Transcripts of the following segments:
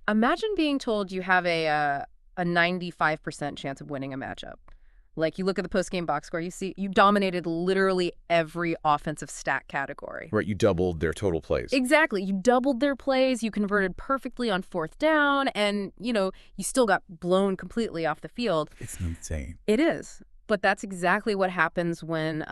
Imagine being told you have a 95% chance of winning a matchup. Like, you look at the post-game box score, you see you dominated literally every offensive stat category. Right, you doubled their total plays. Exactly. You doubled their plays, you converted perfectly on fourth down, and, you still got blown completely off the field. It's insane. It is. But that's exactly what happens when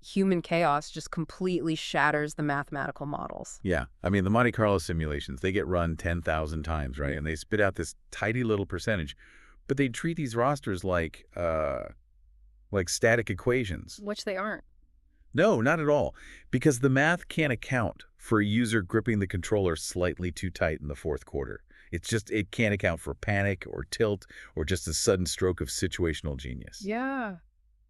human chaos just completely shatters the mathematical models. Yeah. I mean, the Monte Carlo simulations, they get run 10,000 times, right? And they spit out this tidy little percentage. But they treat these rosters like static equations. Which they aren't. No, not at all. Because the math can't account for a user gripping the controller slightly too tight in the fourth quarter. It can't account for panic or tilt or just a sudden stroke of situational genius. Yeah.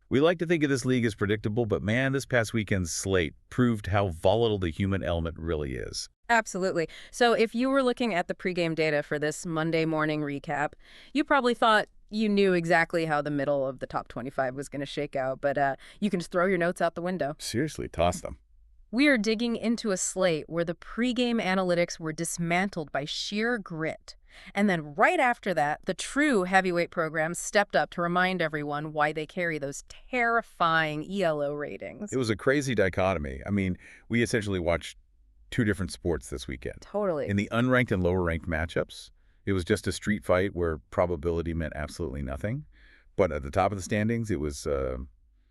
We like to think of this league as predictable, but man, this past weekend's slate proved how volatile the human element really is. Absolutely. So if you were looking at the pregame data for this Monday morning recap, you probably thought you knew exactly how the middle of the top 25 was going to shake out, but you can just throw your notes out the window. Seriously, toss them. We are digging into a slate where the pregame analytics were dismantled by sheer grit. And then right after that, the true heavyweight programs stepped up to remind everyone why they carry those terrifying ELO ratings. It was a crazy dichotomy. I mean, we essentially watched two different sports this weekend. Totally. In the unranked and lower-ranked matchups, it was just a street fight where probability meant absolutely nothing. But at the top of the standings, it was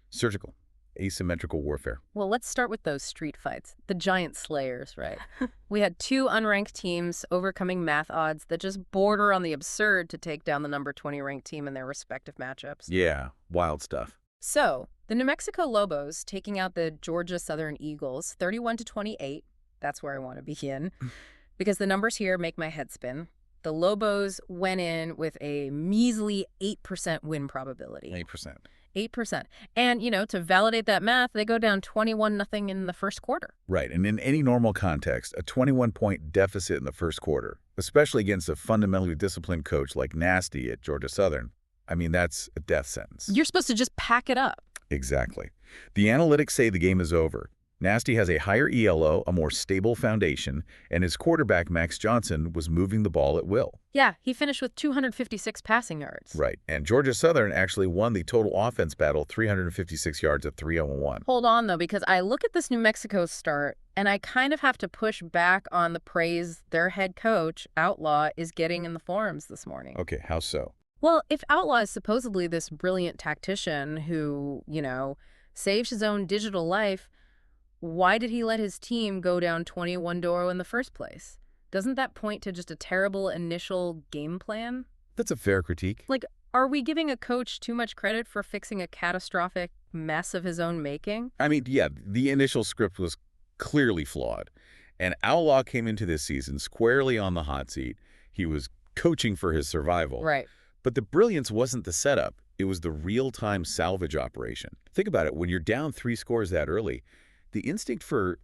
surgical, asymmetrical warfare. Well, let's start with those street fights, the giant slayers, right? We had two unranked teams overcoming math odds that just border on the absurd to take down the number 20 ranked team in their respective matchups. Yeah, wild stuff. So, the New Mexico Lobos taking out the Georgia Southern Eagles 31-28. That's where I want to begin, because the numbers here make my head spin. The Lobos went in with a measly 8% win probability. 8%. 8%. And, to validate that math, they go down 21-0 in the first quarter. Right, and in any normal context, a 21-point deficit in the first quarter, especially against a fundamentally disciplined coach like Nasty at Georgia Southern, I mean, that's a death sentence. You're supposed to just pack it up. Exactly. The analytics say the game is over. Nasty has a higher ELO, a more stable foundation, and his quarterback, Max Johnson, was moving the ball at will. Yeah, he finished with 256 passing yards. Right, and Georgia Southern actually won the total offense battle 356 yards at 3-0-1. Hold on, though, because I look at this New Mexico start, and I kind of have to push back on the praise their head coach, Outlaw, is getting in the forums this morning. Okay, how so? Well, if Outlaw is supposedly this brilliant tactician who, saves his own digital life, why did he let his team go down 21-0 in the first place? Doesn't that point to just a terrible initial game plan? That's a fair critique. Like, are we giving a coach too much credit for fixing a catastrophic mess of his own making? I mean, yeah, the initial script was clearly flawed. And Outlaw came into this season squarely on the hot seat. He was coaching for his survival. Right. But the brilliance wasn't the setup. It was the real-time salvage operation. Think about it. When you're down 3 scores that early, the instinct for,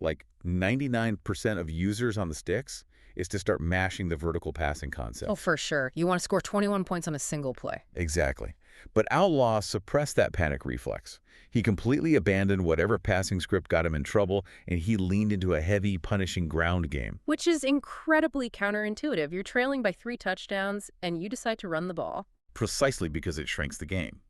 99% of users on the sticks is to start mashing the vertical passing concept. Oh, for sure. You want to score 21 points on a single play. Exactly. But Outlaw suppressed that panic reflex. He completely abandoned whatever passing script got him in trouble, and he leaned into a heavy, punishing ground game. Which is incredibly counterintuitive. You're trailing by 3 touchdowns, and you decide to run the ball. Precisely because it shrinks the game.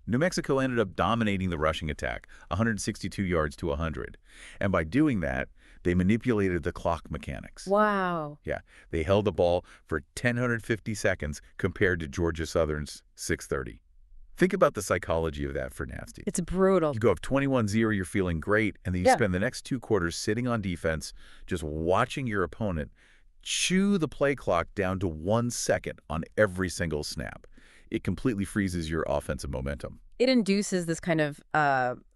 New Mexico ended up dominating the rushing attack, 162 yards to 100. And by doing that, they manipulated the clock mechanics. Wow. Yeah, they held the ball for 1,050 seconds compared to Georgia Southern's 630. Think about the psychology of that for Nasty. It's brutal. You go up 21-0, you're feeling great, and then you spend the next 2 quarters sitting on defense, just watching your opponent chew the play clock down to 1 second on every single snap. It completely freezes your offensive momentum. It induces this kind of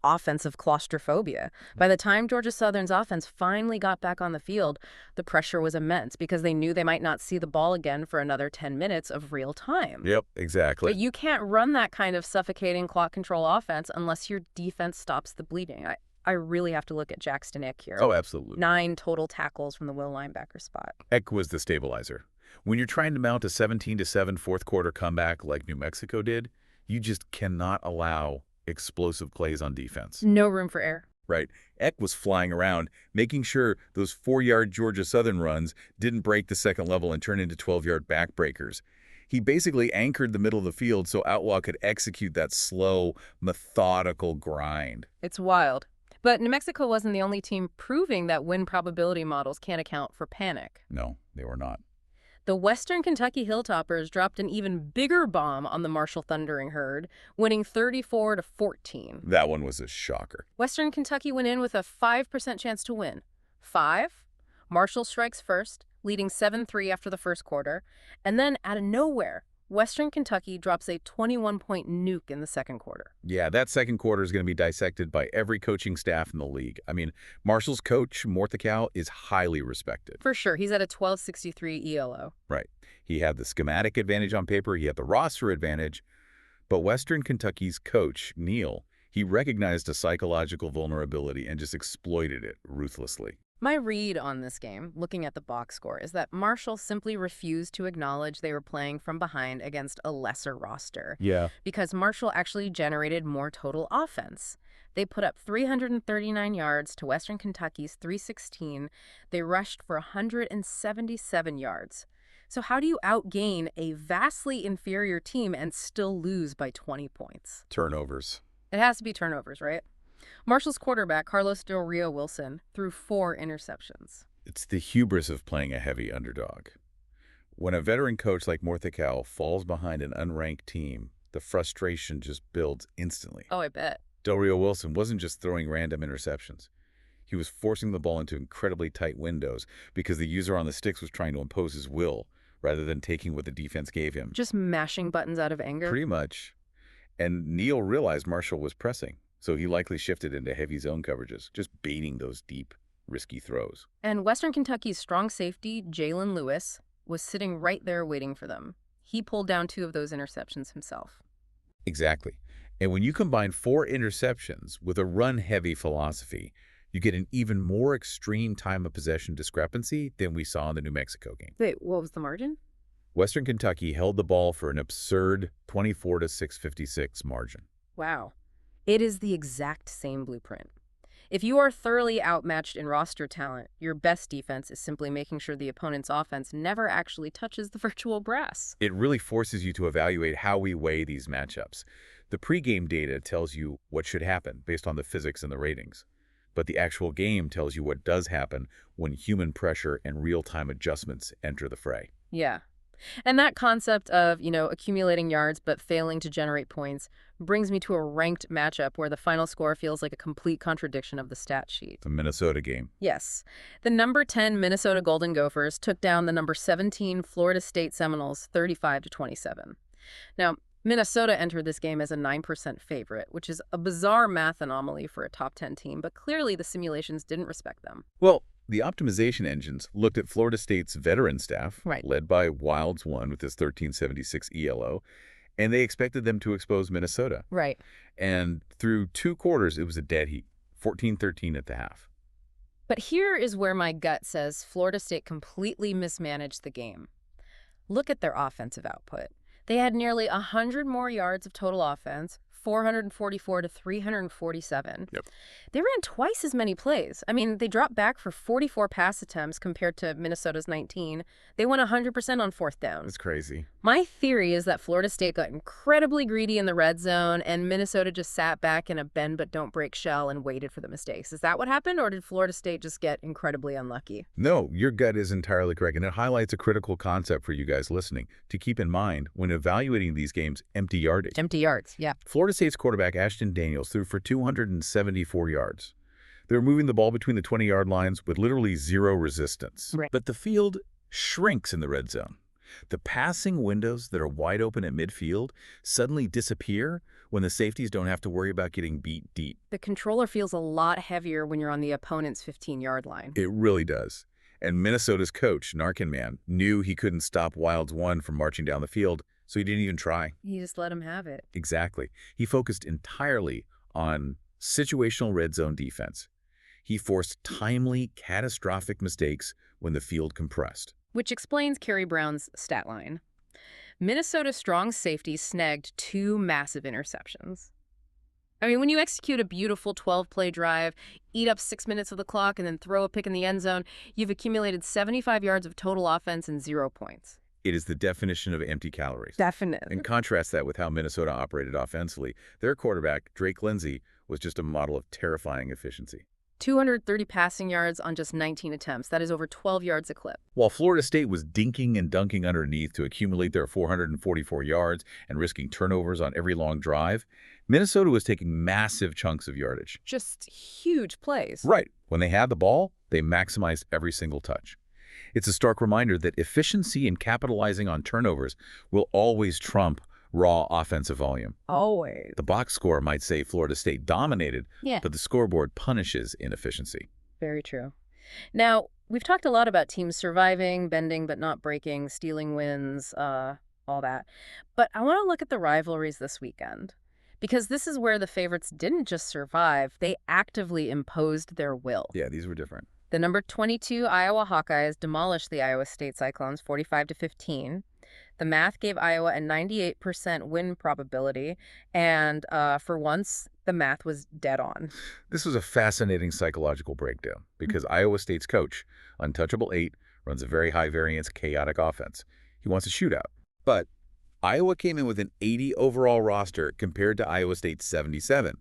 offensive claustrophobia. By the time Georgia Southern's offense finally got back on the field, the pressure was immense because they knew they might not see the ball again for another 10 minutes of real time. Yep, exactly. But you can't run that kind of suffocating clock control offense unless your defense stops the bleeding. I really have to look at Jackson Eck here. Oh, absolutely. 9 total tackles from the will linebacker spot. Eck was the stabilizer. When you're trying to mount a 17-7 fourth quarter comeback like New Mexico did, you just cannot allow explosive plays on defense. No room for error. right? Eck was flying around, making sure those 4-yard Georgia Southern runs didn't break the second level and turn into 12-yard backbreakers. He basically anchored the middle of the field so Outlaw could execute that slow, methodical grind. It's wild. But New Mexico wasn't the only team proving that win probability models can't account for panic. No, they were not. The Western Kentucky Hilltoppers dropped an even bigger bomb on the Marshall Thundering Herd, winning 34-14. That one was a shocker. Western Kentucky went in with a 5% chance to win. 5. Marshall strikes first, leading 7-3 after the first quarter. And then, out of nowhere, Western Kentucky drops a 21-point nuke in the second quarter. Yeah, that second quarter is going to be dissected by every coaching staff in the league. I mean, Marshall's coach, Morthikow, is highly respected. For sure, he's at a 1263 ELO. Right. He had the schematic advantage on paper, he had the roster advantage, but Western Kentucky's coach, Neal, he recognized a psychological vulnerability and just exploited it ruthlessly. My read on this game, looking at the box score, is that Marshall simply refused to acknowledge they were playing from behind against a lesser roster. Yeah. Because Marshall actually generated more total offense. They put up 339 yards to Western Kentucky's 316. They rushed for 177 yards. So how do you outgain a vastly inferior team and still lose by 20 points? Turnovers. It has to be turnovers, right? Marshall's quarterback, Carlos Del Rio Wilson, threw 4 interceptions. It's the hubris of playing a heavy underdog. When a veteran coach like Morthikow falls behind an unranked team, the frustration just builds instantly. Oh, I bet. Del Rio Wilson wasn't just throwing random interceptions. He was forcing the ball into incredibly tight windows because the user on the sticks was trying to impose his will rather than taking what the defense gave him. Just mashing buttons out of anger? Pretty much. And Neal realized Marshall was pressing, so he likely shifted into heavy zone coverages, just baiting those deep, risky throws. And Western Kentucky's strong safety, Jalen Lewis, was sitting right there waiting for them. He pulled down 2 of those interceptions himself. Exactly. And when you combine 4 interceptions with a run-heavy philosophy, you get an even more extreme time of possession discrepancy than we saw in the New Mexico game. Wait, what was the margin? Western Kentucky held the ball for an absurd 24-656 margin. Wow. It is the exact same blueprint. If you are thoroughly outmatched in roster talent, your best defense is simply making sure the opponent's offense never actually touches the virtual brass. It really forces you to evaluate how we weigh these matchups. The pregame data tells you what should happen based on the physics and the ratings. But the actual game tells you what does happen when human pressure and real-time adjustments enter the fray. Yeah. And that concept of, accumulating yards but failing to generate points brings me to a ranked matchup where the final score feels like a complete contradiction of the stat sheet. The Minnesota game. Yes. The number 10 Minnesota Golden Gophers took down the number 17 Florida State Seminoles 35-27. Now, Minnesota entered this game as a 9% favorite, which is a bizarre math anomaly for a top 10 team, but clearly the simulations didn't respect them. Well, the optimization engines looked at Florida State's veteran staff, Right. led by Wilds 1 with his 1376 ELO, and they expected them to expose Minnesota. Right. And through 2 quarters, it was a dead heat, 14-13 at the half. But here is where my gut says Florida State completely mismanaged the game. Look at their offensive output. They had nearly 100 more yards of total offense, 444-347. Yep. They ran twice as many plays. I mean, they dropped back for 44 pass attempts compared to Minnesota's 19. They went 100% on 4th down. That's crazy. My theory is that Florida State got incredibly greedy in the red zone, and Minnesota just sat back in a bend but don't break shell and waited for the mistakes. Is that what happened, or did Florida State just get incredibly unlucky? No, your gut is entirely correct, and it highlights a critical concept for you guys listening to keep in mind when evaluating these games: empty yardage. Empty yards, yeah. Florida State's quarterback Ashton Daniels threw for 274 yards. They were moving the ball between the 20-yard lines with literally zero resistance. Right. But the field shrinks in the red zone. The passing windows that are wide open at midfield suddenly disappear when the safeties don't have to worry about getting beat deep. The controller feels a lot heavier when you're on the opponent's 15-yard line. It really does. And Minnesota's coach, Narcan Man, knew he couldn't stop Wilds 1 from marching down the field, so he didn't even try. He just let him have it. Exactly. He focused entirely on situational red zone defense. He forced timely, catastrophic mistakes when the field compressed. Which explains Kerry Brown's stat line. Minnesota's strong safety snagged 2 massive interceptions. I mean, when you execute a beautiful 12-play drive, eat up 6 minutes of the clock, and then throw a pick in the end zone, you've accumulated 75 yards of total offense and 0 points. It is the definition of empty calories. Definitely. And contrast that with how Minnesota operated offensively. Their quarterback, Drake Lindsey, was just a model of terrifying efficiency. 230 passing yards on just 19 attempts. That is over 12 yards a clip. While Florida State was dinking and dunking underneath to accumulate their 444 yards and risking turnovers on every long drive, Minnesota was taking massive chunks of yardage. Just huge plays. Right. When they had the ball, they maximized every single touch. It's a stark reminder that efficiency and capitalizing on turnovers will always trump raw offensive volume. Always. The box score might say Florida State dominated, Yeah. but the scoreboard punishes inefficiency. Very true. Now, we've talked a lot about teams surviving, bending but not breaking, stealing wins, all that. But I want to look at the rivalries this weekend, because this is where the favorites didn't just survive, they actively imposed their will. Yeah, these were different. The number 22 Iowa Hawkeyes demolished the Iowa State Cyclones 45-15. The math gave Iowa a 98% win probability, and for once, the math was dead on. This was a fascinating psychological breakdown because Iowa State's coach, Untouchable 8, runs a very high-variance, chaotic offense. He wants a shootout. But Iowa came in with an 80 overall roster compared to Iowa State's 77,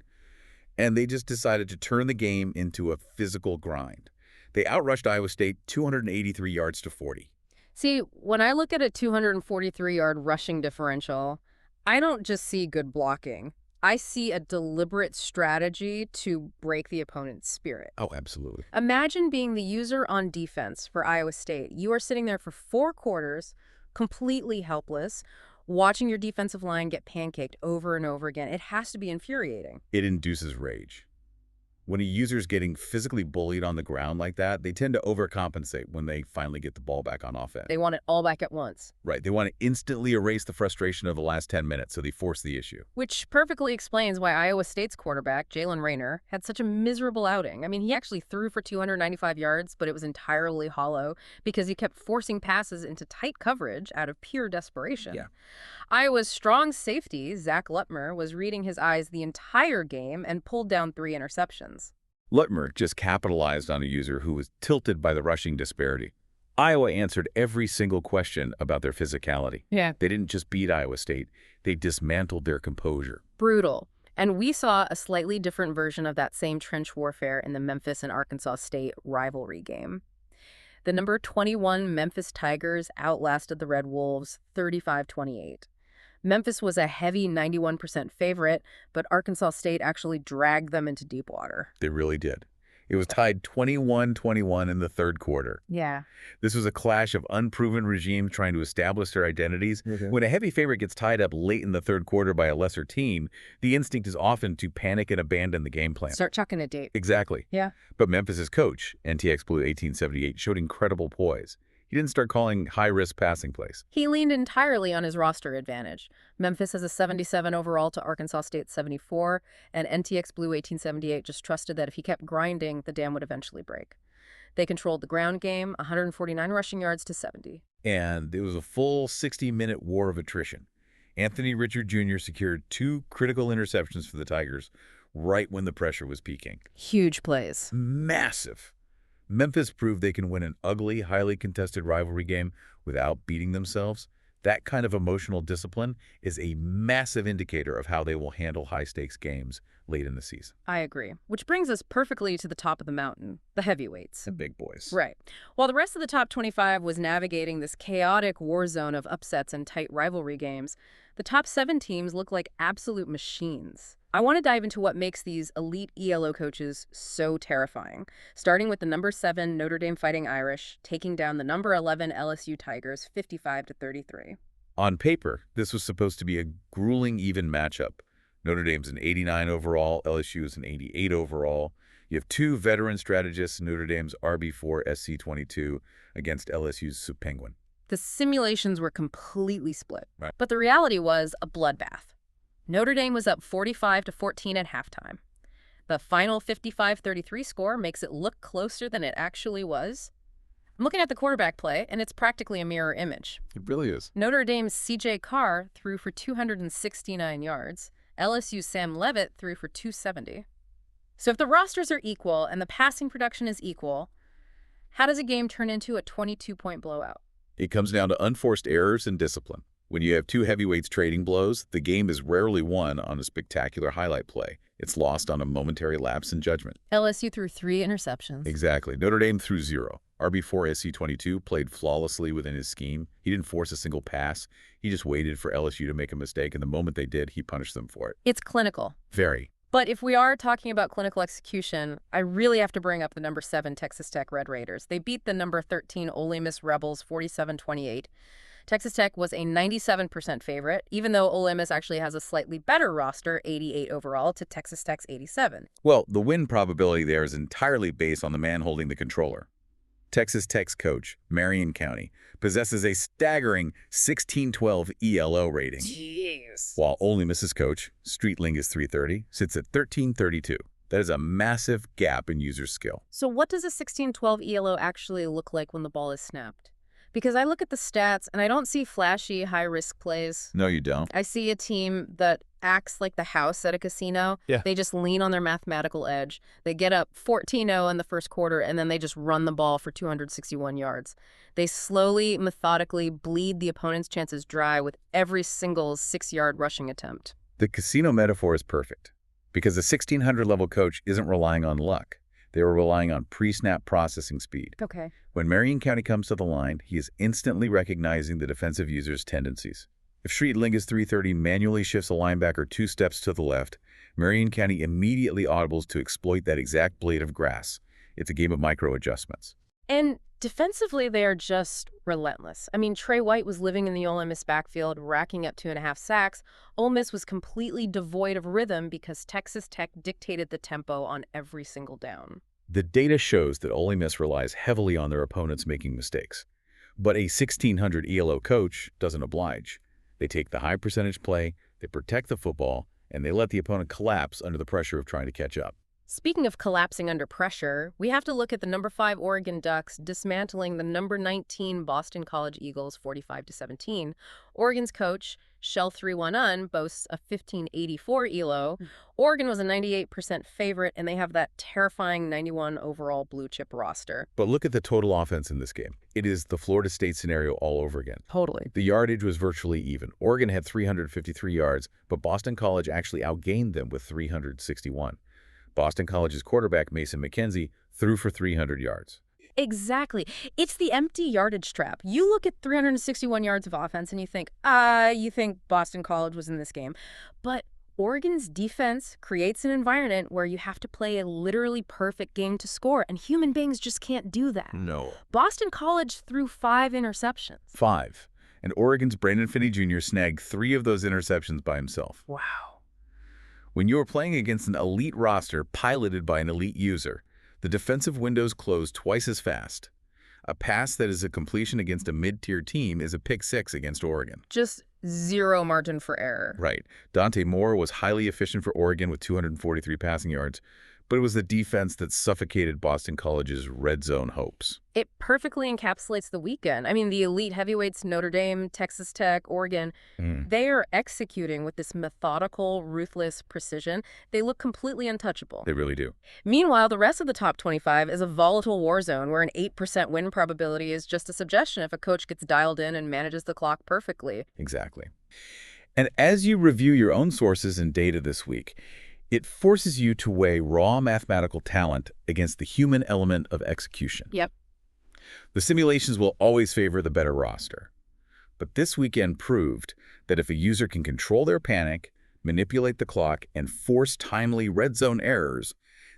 and they just decided to turn the game into a physical grind. They outrushed Iowa State 283 yards to 40. See, when I look at a 243-yard rushing differential, I don't just see good blocking. I see a deliberate strategy to break the opponent's spirit. Oh, absolutely. Imagine being the user on defense for Iowa State. You are sitting there for 4 quarters, completely helpless, watching your defensive line get pancaked over and over again. It has to be infuriating. It induces rage. When a user's getting physically bullied on the ground like that, they tend to overcompensate when they finally get the ball back on offense. They want it all back at once. Right. They want to instantly erase the frustration of the last 10 minutes, so they force the issue. Which perfectly explains why Iowa State's quarterback, Jalen Rayner, had such a miserable outing. I mean, he actually threw for 295 yards, but it was entirely hollow because he kept forcing passes into tight coverage out of pure desperation. Yeah. Iowa's strong safety, Zach Lutmer, was reading his eyes the entire game and pulled down 3 interceptions. Lutmer just capitalized on a user who was tilted by the rushing disparity. Iowa answered every single question about their physicality. Yeah. They didn't just beat Iowa State, they dismantled their composure. Brutal. And we saw a slightly different version of that same trench warfare in the Memphis and Arkansas State rivalry game. The number 21 Memphis Tigers outlasted the Red Wolves 35-28. Memphis was a heavy 91% favorite, but Arkansas State actually dragged them into deep water. They really did. It was tied 21-21 in the third quarter. Yeah. This was a clash of unproven regimes trying to establish their identities. When a heavy favorite gets tied up late in the third quarter by a lesser team, the instinct is often to panic and abandon the game plan. Start chucking a date. Exactly. Yeah. But Memphis's coach, NTX Blue 1878, showed incredible poise. He didn't start calling high-risk passing plays. He leaned entirely on his roster advantage. Memphis has a 77 overall to Arkansas State's 74, and NTX Blue 1878 just trusted that if he kept grinding, the dam would eventually break. They controlled the ground game, 149 rushing yards to 70. And it was a full 60-minute war of attrition. Anthony Richard Jr. secured 2 critical interceptions for the Tigers right when the pressure was peaking. Huge plays. Massive. Memphis proved they can win an ugly, highly contested rivalry game without beating themselves. That kind of emotional discipline is a massive indicator of how they will handle high-stakes games late in the season. I agree. Which brings us perfectly to the top of the mountain, the heavyweights. The big boys. Right. While the rest of the top 25 was navigating this chaotic war zone of upsets and tight rivalry games, the top 7 teams look like absolute machines. I want to dive into what makes these elite ELO coaches so terrifying, starting with the number 7 Notre Dame Fighting Irish taking down the number 11 LSU Tigers 55-33. On paper, this was supposed to be a grueling even matchup. Notre Dame's an 89 overall, LSU is an 88 overall. You have 2 veteran strategists, Notre Dame's RB4 SC22 against LSU's Soup Penguin. The simulations were completely split, Right. But the reality was a bloodbath. Notre Dame was up 45-14 at halftime. The final 55-33 score makes it look closer than it actually was. I'm looking at the quarterback play, and it's practically a mirror image. It really is. Notre Dame's C.J. Carr threw for 269 yards. LSU's Sam Levitt threw for 270. So if the rosters are equal and the passing production is equal, how does a game turn into a 22-point blowout? It comes down to unforced errors and discipline. When you have two heavyweights trading blows, the game is rarely won on a spectacular highlight play. It's lost on a momentary lapse in judgment. LSU threw 3 interceptions. Exactly. Notre Dame threw 0. RB4 SC22 played flawlessly within his scheme. He didn't force a single pass. He just waited for LSU to make a mistake, and the moment they did, he punished them for it. It's clinical. Very. But if we are talking about clinical execution, I really have to bring up the number 7 Texas Tech Red Raiders. They beat the number 13 Ole Miss Rebels 47-28. Texas Tech was a 97% favorite, even though Ole Miss actually has a slightly better roster, 88 overall, to Texas Tech's 87. Well, the win probability there is entirely based on the man holding the controller. Texas Tech's coach, Marion County, possesses a staggering 1612 ELO rating. Jeez. While Ole Miss's coach, Streetlingus 330, sits at 1332. That is a massive gap in user skill. So what does a 1612 ELO actually look like when the ball is snapped? Because I look at the stats and I don't see flashy, high-risk plays. No, you don't. I see a team that acts like the house at a casino. Yeah. They just lean on their mathematical edge. They get up 14-0 in the first quarter, and then they just run the ball for 261 yards. They slowly, methodically bleed the opponent's chances dry with every single 6-yard rushing attempt. The casino metaphor is perfect because the 1600-level coach isn't relying on luck. They were relying on pre-snap processing speed. Okay. When Marion County comes to the line, he is instantly recognizing the defensive user's tendencies. If Streetlingus 330 manually shifts a linebacker 2 steps to the left, Marion County immediately audibles to exploit that exact blade of grass. It's a game of micro-adjustments. And defensively, they are just relentless. I mean, Trey White was living in the Ole Miss backfield, racking up 2.5 sacks. Ole Miss was completely devoid of rhythm because Texas Tech dictated the tempo on every single down. The data shows that Ole Miss relies heavily on their opponents making mistakes. But a 1600 ELO coach doesn't oblige. They take the high percentage play, they protect the football, and they let the opponent collapse under the pressure of trying to catch up. Speaking of collapsing under pressure, we have to look at the number 5 Oregon Ducks dismantling the number 19 Boston College Eagles 45-17. Oregon's coach, Shell 311, boasts a 1584 ELO. Oregon was a 98% favorite, and they have that terrifying 91 overall blue chip roster. But look at the total offense in this game. It is the Florida State scenario all over again. Totally. The yardage was virtually even. Oregon had 353 yards, but Boston College actually outgained them with 361. Boston College's quarterback, Mason McKenzie, threw for 300 yards. Exactly. It's the empty yardage trap. You look at 361 yards of offense and you think Boston College was in this game. But Oregon's defense creates an environment where you have to play a literally perfect game to score, and human beings just can't do that. No. Boston College threw 5 interceptions. 5. And Oregon's Brandon Finney Jr. snagged 3 of those interceptions by himself. Wow. When you are playing against an elite roster piloted by an elite user, the defensive windows close twice as fast. A pass that is a completion against a mid-tier team is a pick 6 against Oregon. Just zero margin for error. Right. Dante Moore was highly efficient for Oregon with 243 passing yards, but it was the defense that suffocated Boston College's red zone hopes. It perfectly encapsulates the weekend. I mean, the elite heavyweights, Notre Dame, Texas Tech, Oregon, they are executing with this methodical, ruthless precision. They look completely untouchable. They really do. Meanwhile, the rest of the top 25 is a volatile war zone where an 8% win probability is just a suggestion if a coach gets dialed in and manages the clock perfectly. Exactly. And as you review your own sources and data this week, it forces you to weigh raw mathematical talent against the human element of execution. Yep. The simulations will always favor the better roster. But this weekend proved that if a user can control their panic, manipulate the clock, and force timely red zone errors,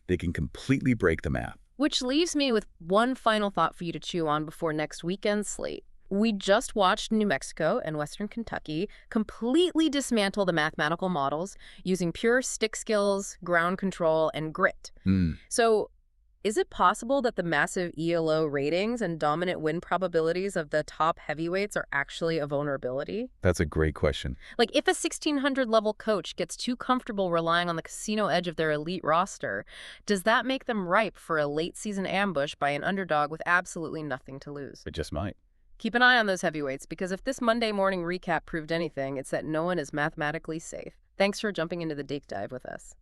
they can completely break the math. Which leaves me with one final thought for you to chew on before next weekend's slate. We just watched New Mexico and Western Kentucky completely dismantle the mathematical models using pure stick skills, ground control, and grit. So is it possible that the massive ELO ratings and dominant win probabilities of the top heavyweights are actually a vulnerability? That's a great question. Like, if a 1600-level coach gets too comfortable relying on the casino edge of their elite roster, does that make them ripe for a late-season ambush by an underdog with absolutely nothing to lose? It just might. Keep an eye on those heavyweights, because if this Monday morning recap proved anything, it's that no one is mathematically safe. Thanks for jumping into the deep dive with us.